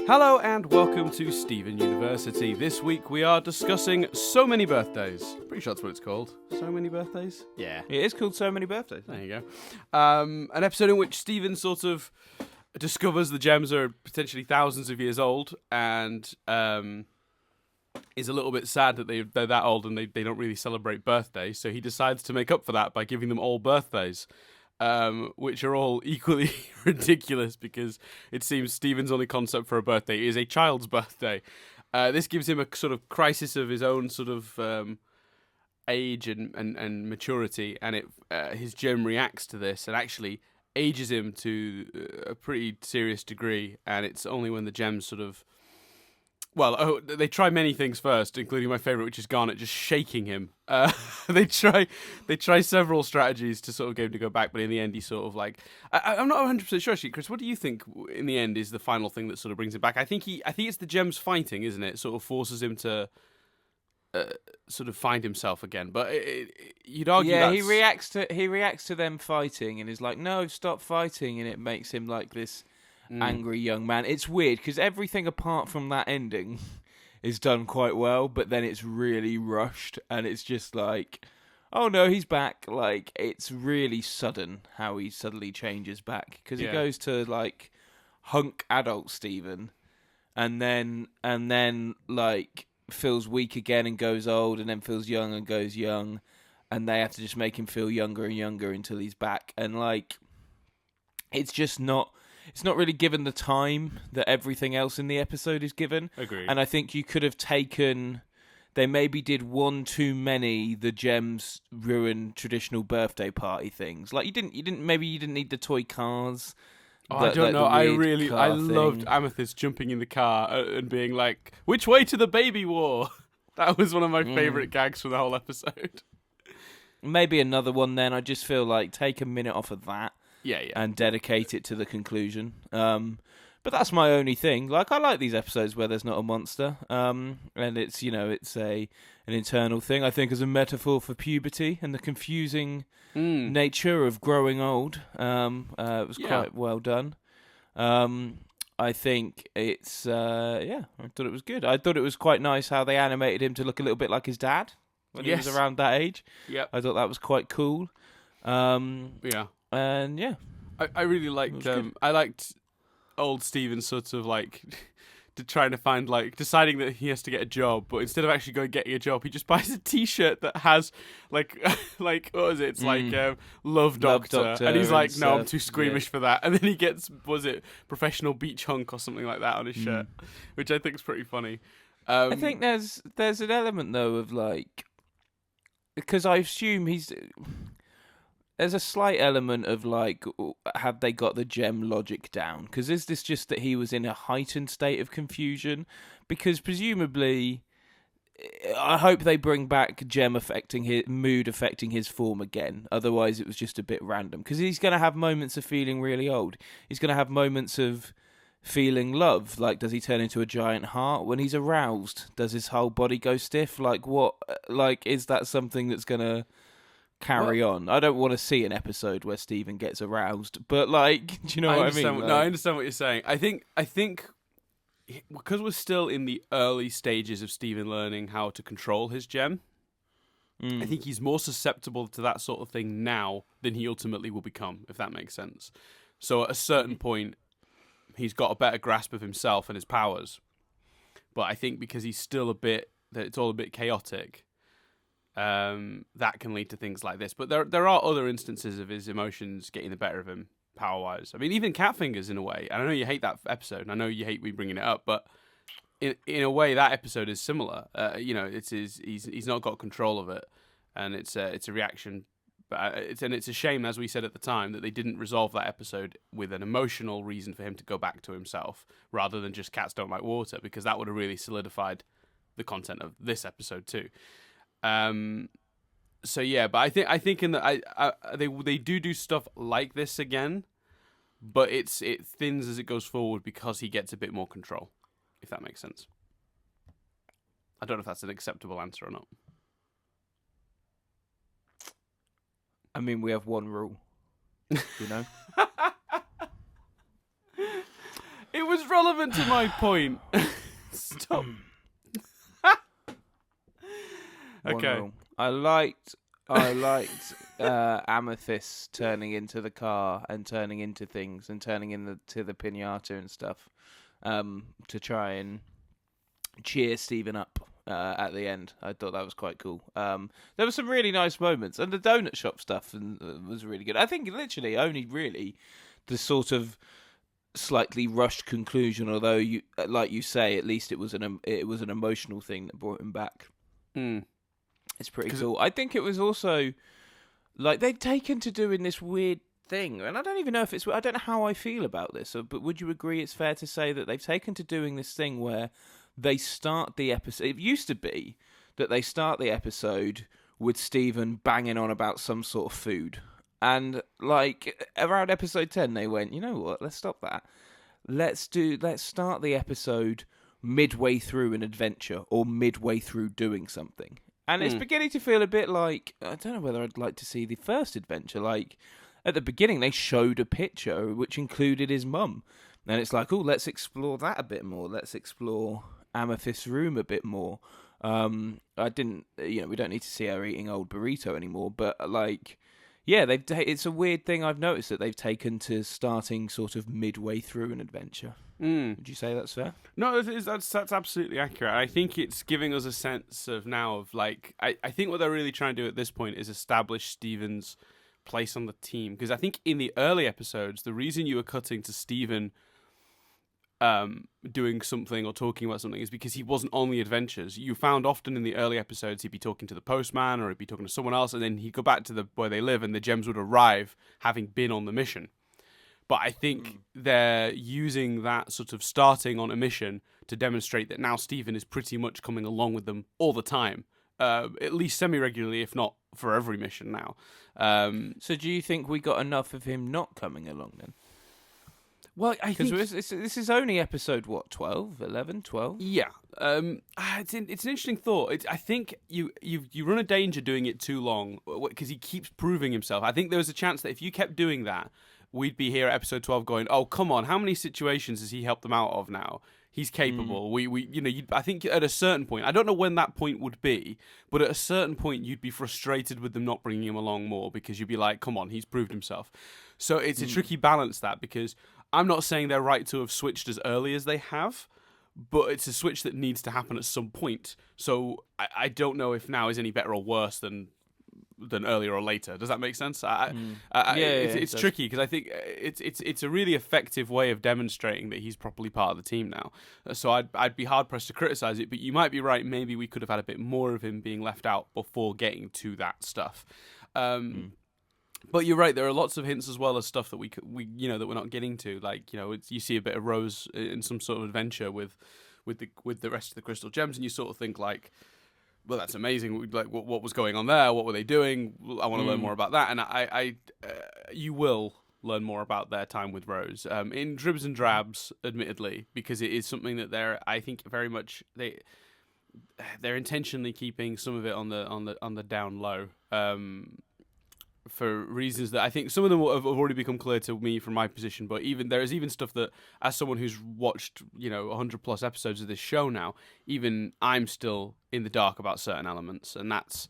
Hello and welcome to Stephen University. This week we are discussing So Many Birthdays. Pretty sure that's what it's called. So Many Birthdays? Yeah. It is called So Many Birthdays. There you go. An episode in which Stephen sort of discovers the gems are potentially thousands of years old and is a little bit sad that they're that old and they don't really celebrate birthdays. So he decides to make up for that by giving them all birthdays. Which are all equally ridiculous because it seems Stephen's only concept for a birthday is a child's birthday. This gives him a sort of crisis of his own sort of age and maturity, and his gem reacts to this and actually ages him to a pretty serious degree, and it's only when the gems sort of... Well, they try many things first, including my favourite, which is Garnet just shaking him. They try several strategies to sort of get him to go back, but in the end, he sort of like... I'm not 100% sure, actually. Chris, what do you think in the end is the final thing that sort of brings him back? I think it's the gems fighting, isn't it? It sort of forces him to sort of find himself again. But you'd argue he reacts to them fighting and is like, no, stop fighting, and it makes him like this... angry young man. It's weird because everything apart from that ending is done quite well, but then it's really rushed and it's just like, oh no, he's back. Like, it's really sudden how he suddenly changes back because he goes to like hunk adult Stephen and then like feels weak again and goes old, and then feels young and goes young, and they have to just make him feel younger and younger until he's back. And like, it's just not... It's not really given the time that everything else in the episode is given. Agreed. And I think you could have taken... They maybe did one too many the gems ruin traditional birthday party things. Like, you didn't need the toy cars. I don't know. I loved Amethyst jumping in the car and being like, "Which way to the baby war?" That was one of my favourite gags from the whole episode. Maybe another one then. I just feel like take a minute off of that. Yeah. And dedicate it to the conclusion. But that's my only thing. Like, I like these episodes where there's not a monster. And it's, it's an internal thing. I think as a metaphor for puberty and the confusing nature of growing old. It was quite well done. I think it's, I thought it was good. I thought it was quite nice how they animated him to look a little bit like his dad when he was around that age. Yep. I thought that was quite cool. And yeah, I really liked. I liked old Stephen sort of like trying to find like deciding that he has to get a job, but instead of actually going getting a job, he just buys a T-shirt that has like what is it? It's like Love Doctor, and he's like, no, I'm too squeamish for that. And then he gets professional beach hunk or something like that on his shirt, which I think is pretty funny. I think there's an element though of like, because I assume there's a slight element of like, have they got the gem logic down? Because is this just that he was in a heightened state of confusion? Because presumably, I hope they bring back gem affecting his mood, affecting his form again. Otherwise, it was just a bit random. Because he's going to have moments of feeling really old. He's going to have moments of feeling love. Like, does he turn into a giant heart when he's aroused? Does his whole body go stiff? Like, what? Like, is that something that's going to carry on? I don't want to see an episode where Stephen gets aroused, but like, do you know what I mean? No, I understand what you're saying. I think because we're still in the early stages of Stephen learning how to control his gem, I think he's more susceptible to that sort of thing now than he ultimately will become, if that makes sense. So at a certain point, he's got a better grasp of himself and his powers. But I think because he's still it's all a bit chaotic, that can lead to things like this. But there are other instances of his emotions getting the better of him power-wise. I mean, even Catfingers in a way. I know you hate that episode, and I know you hate me bringing it up, but in a way, that episode is similar. He's not got control of it, and it's a reaction. But it's a shame, as we said at the time, that they didn't resolve that episode with an emotional reason for him to go back to himself, rather than just cats don't like water, because that would have really solidified the content of this episode too. So yeah, but I think in the they do stuff like this again, but it thins as it goes forward because he gets a bit more control, if that makes sense. I don't know if that's an acceptable answer or not. I mean, we have one rule, you know. It was is relevant to my point. Stop. Okay. I liked Amethyst turning into the car and turning into things and turning into the pinata and stuff to try and cheer Stephen up at the end. I thought that was quite cool. There were some really nice moments, and the donut shop stuff was really good. I think literally only really the sort of slightly rushed conclusion, although you like you say, at least it was an emotional thing that brought him back. It's pretty cool. I think it was also like they'd taken to doing this weird thing, and I don't even know if it's. I don't know how I feel about this, but would you agree it's fair to say that they've taken to doing this thing where they start the episode? It used to be that they start the episode with Stephen banging on about some sort of food, and like around episode 10, they went, you know what? Let's stop that. Let's start the episode midway through an adventure or midway through doing something. And it's beginning to feel a bit like, I don't know whether I'd like to see the first adventure. Like, at the beginning, they showed a picture which included his mum. And it's like, oh, let's explore that a bit more. Let's explore Amethyst's room a bit more. We don't need to see her eating old burrito anymore. But, like, yeah, it's a weird thing I've noticed that they've taken to starting sort of midway through an adventure. Would you say that's fair? No, that's absolutely accurate. I think it's giving us a sense of now of like I think what they're really trying to do at this point is establish Stephen's place on the team, because I think in the early episodes the reason you were cutting to Stephen doing something or talking about something is because he wasn't on the adventures. You found often in the early episodes he'd be talking to the postman or he'd be talking to someone else, and then he'd go back to where they live and the gems would arrive having been on the mission. But I think they're using that sort of starting on a mission to demonstrate that now Stephen is pretty much coming along with them all the time, at least semi-regularly, if not for every mission now. So do you think we got enough of him not coming along then? Well, I think... Because this is only episode, 12? 11, 12? Yeah. It's an interesting thought. I think you run a danger doing it too long, because he keeps proving himself. I think there was a chance that if you kept doing that, we'd be here at episode 12 going, oh, come on, how many situations has he helped them out of now? He's capable. I think at a certain point, I don't know when that point would be, but at a certain point, you'd be frustrated with them not bringing him along more, because you'd be like, come on, he's proved himself. So it's a tricky balance, that, because I'm not saying they're right to have switched as early as they have, but it's a switch that needs to happen at some point. So I don't know if now is any better or worse than earlier or later. Does that make sense? It's tricky, because I think it's a really effective way of demonstrating that he's properly part of the team now. So I'd be hard pressed to criticize it, but you might be right. Maybe we could have had a bit more of him being left out before getting to that stuff. But you're right. There are lots of hints as well as stuff that we that we're not getting to. Like, you see a bit of Rose in some sort of adventure with the rest of the crystal gems, and you sort of think like, well, that's amazing. Like, what was going on there? What were they doing? I want to learn more about that. And you will learn more about their time with Rose in dribs and drabs, admittedly, because it is something that I think very much they're intentionally keeping some of it on the down low. For reasons that I think some of them have already become clear to me from my position, but there's even stuff that, as someone who's watched 100 plus episodes of this show now, even I'm still in the dark about certain elements, and that's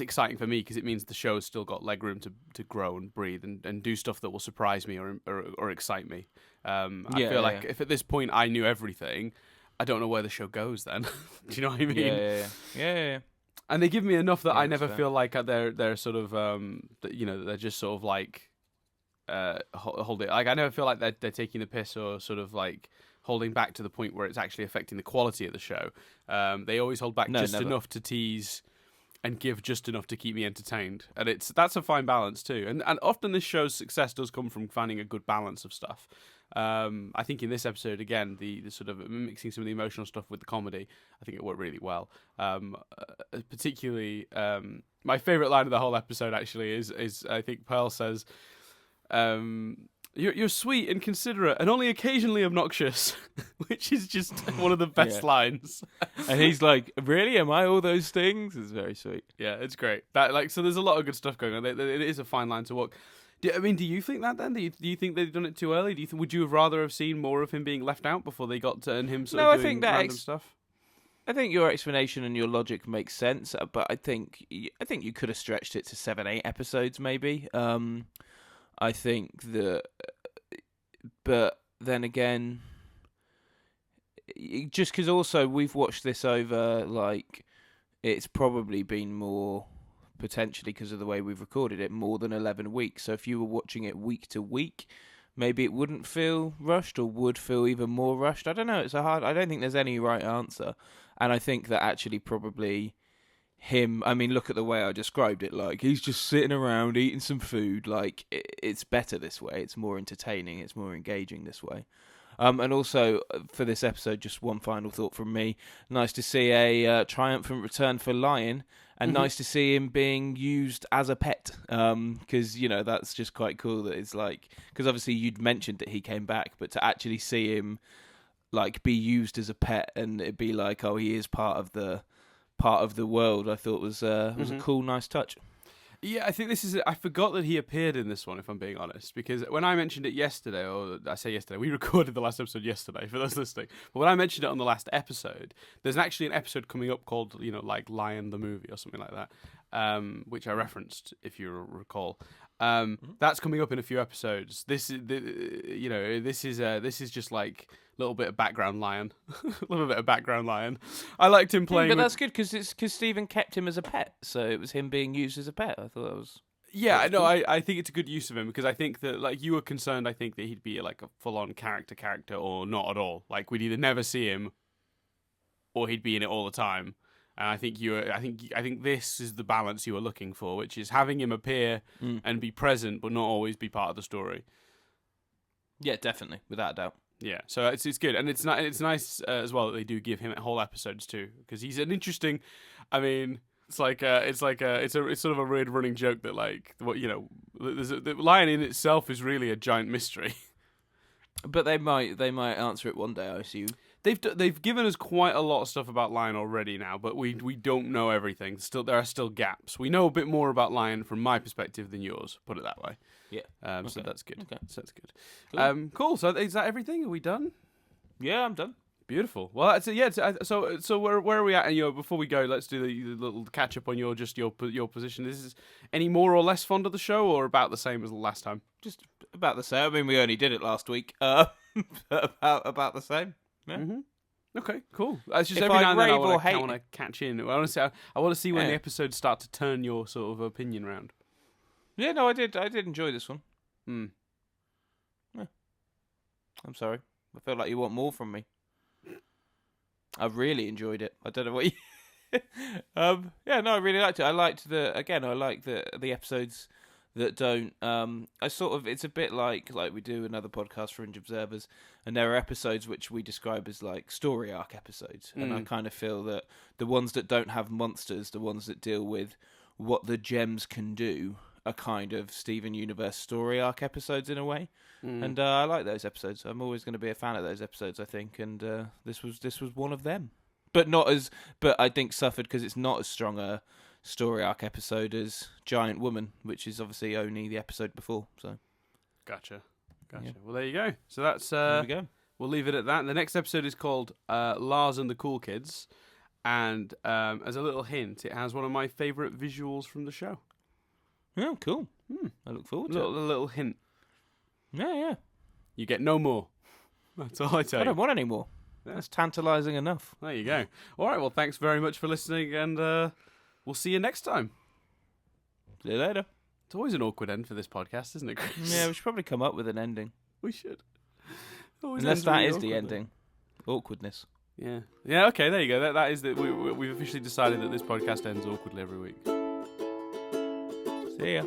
exciting for me, because it means the show has still got legroom to grow and breathe and do stuff that will surprise me or excite me. I feel like if at this point I knew everything, I don't know where the show goes then. Do you know what I mean? Yeah. And they give me enough that I never feel like they're sort of they're just sort of like hold it. Like, I never feel like they're taking the piss or sort of like holding back to the point where it's actually affecting the quality of the show. They always hold back enough to tease and give just enough to keep me entertained, and that's a fine balance too. And often this show's success does come from finding a good balance of stuff. I think in this episode, again, the sort of mixing some of the emotional stuff with the comedy, I think it worked really well. Particularly, my favourite line of the whole episode actually is I think Pearl says, "You're sweet and considerate and only occasionally obnoxious," which is just one of the best lines. And he's like, "Really? Am I all those things?" It's very sweet. Yeah, it's great. So there's a lot of good stuff going on. It is a fine line to walk. Do you think that then? Do you think they've done it too early? Would you have rather have seen more of him being left out before they got to and him sort of doing random stuff? I think your explanation and your logic makes sense, but I think you could have stretched it to 7-8 episodes, maybe. I think that, but then again, just because also we've watched this over, like, it's probably been more, potentially because of the way we've recorded it, more than 11 weeks. So if you were watching it week to week, maybe it wouldn't feel rushed or would feel even more rushed. I don't know. I don't think there's any right answer. And I think that actually probably him, I mean, look at the way I described it. Like, he's just sitting around eating some food. Like, it's better this way. It's more entertaining. It's more engaging this way. And also, for this episode, just one final thought from me. Nice to see a triumphant return for Lion. And nice to see him being used as a pet. Because, that's just quite cool that it's like... Because obviously you'd mentioned that he came back. But to actually see him, like, be used as a pet and it be like, oh, he is part of the world, I thought was a cool, nice touch. Yeah, I think I forgot that he appeared in this one, if I'm being honest, because when I mentioned it yesterday, we recorded the last episode yesterday for those listening, but when I mentioned it on the last episode, there's actually an episode coming up called, like Lion the Movie or something like that, which I referenced, if you recall. That's coming up in a few episodes. This is just like a little bit of background Lion, a little bit of background Lion. I liked him playing, but that's good because Stephen kept him as a pet, so it was him being used as a pet. I thought that was no, cool. I think it's a good use of him because I think that, like, you were concerned. I think that he'd be like a full-on character or not at all. Like, we'd either never see him or he'd be in it all the time. And I think I think this is the balance you were looking for, which is having him appear and be present, but not always be part of the story. Yeah, definitely, without a doubt. Yeah, so it's good, and it's nice as well that they do give him whole episodes too, because he's an interesting. I mean, it's sort of a weird running joke that, like, the Lion in itself is really a giant mystery. But they might answer it one day, I assume. They've given us quite a lot of stuff about Lion already now, but we don't know everything. There are still gaps. We know a bit more about Lion from my perspective than yours. Put it that way. Yeah. Okay. So that's good. Okay. So that's good. Cool. Cool. So is that everything? Are we done? Yeah, I'm done. Beautiful. Well, that's it. Yeah. So where are we at? And before we go, let's do the little catch up on your position. Is this any more or less fond of the show, or about the same as the last time? Just about the same. I mean, we only did it last week. About the same. Yeah. Mm-hmm. Okay, cool. It's just if every now and then I want hate to catch in. I want to see when the episodes start to turn your sort of opinion round. Yeah, no, I did enjoy this one. Yeah. I'm sorry. I feel like you want more from me. I really enjoyed it. I don't know what you... yeah, no, I really liked it. I like the episodes that don't... it's a bit like we do another podcast, Fringe Observers, and there are episodes which we describe as like story arc episodes. And I kind of feel that the ones that don't have monsters, the ones that deal with what the gems can do, are kind of Steven Universe story arc episodes in a way. And I like those episodes. I'm always going to be a fan of those episodes, I think. And this was one of them. But I think suffered because it's not as strong a story arc episode as Giant Woman, which is obviously only the episode before. So, gotcha. Yeah. Well, there you go. So that's there we go. We'll leave it at that. The next episode is called Lars and the Cool Kids, and as a little hint, it has one of my favourite visuals from the show. Oh, cool. I look forward to it. A little hint. Yeah. You get no more. That's all I tell you. I don't want any more. Yeah. That's tantalising enough. There you go. All right, well, thanks very much for listening, and we'll see you next time. See you later. It's always an awkward end for this podcast, isn't it, Chris? Yeah, we should probably come up with an ending. We should. Unless that is the ending. Awkwardness. Yeah. Yeah, okay, there you go. That is that. We've officially decided that this podcast ends awkwardly every week. See ya.